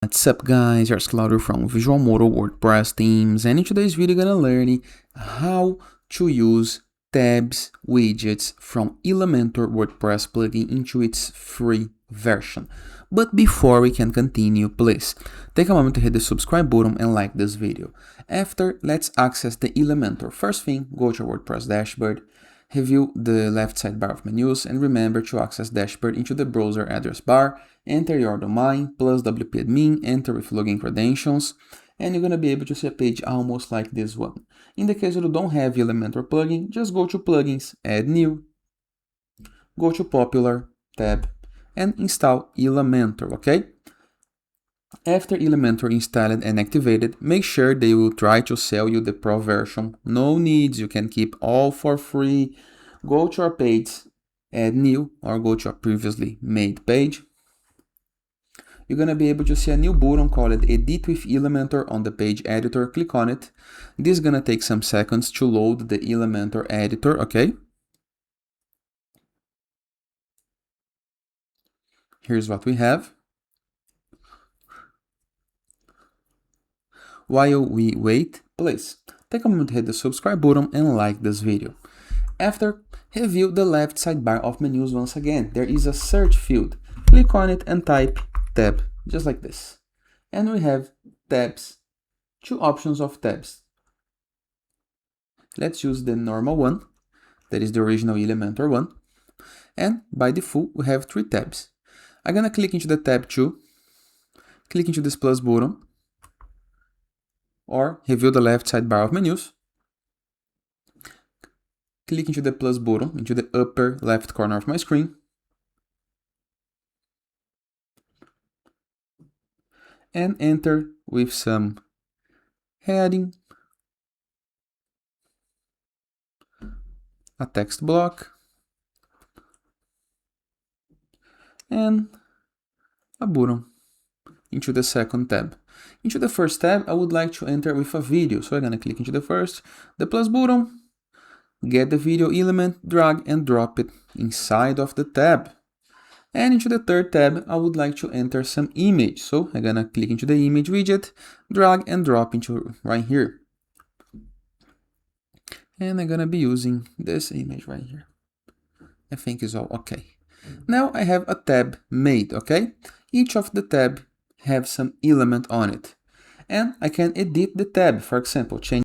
What's up guys, here's Cluttered from Visual Model WordPress themes, and in today's video we're gonna learn how to use tabs widgets from Elementor WordPress plugin into its free version. But before we can continue, please take a moment to hit the subscribe button and like this video. After, let's access the Elementor. First thing, go to your WordPress dashboard, review the left sidebar of menus, and remember to access dashboard into the browser address bar. Enter your domain plus wp-admin, enter with login credentials, and you're going to be able to see a page almost like this one. In the case you don't have Elementor plugin, just go to plugins, add new, go to popular tab, and install Elementor, okay? After Elementor installed and activated, make sure they will try to sell you the pro version. No needs, you can keep all for free. Go to our page, add new, or go to a previously made page. You're going to be able to see a new button called Edit with Elementor on the page editor. Click on it. This is going to take some seconds to load the Elementor editor, okay? Here's what we have. While we wait, please take a moment to hit the subscribe button and like this video. After, review the left sidebar of menus once again. There is a search field. Click on it and type tab, just like this. And we have tabs, two options of tabs. Let's use the normal one, that is the original Elementor one. And by default, we have three tabs. I'm gonna click into the tab 2, click into this plus button, or review the left sidebar of menus. Click into the plus button, into the upper left corner of my screen. And enter with some heading, a text block, and a button into the second tab. Into the first tab, I would like to enter with a video. So I'm going to click into the first, the plus button, get the video element, drag and drop it inside of the tab. And into the third tab, I would like to enter some image. So I'm going to click into the image widget, drag and drop into right here. And I'm going to be using this image right here. I think it's all okay. Now I have a tab made, okay? Each of the tab have some element on it. And I can edit the tab, for example, change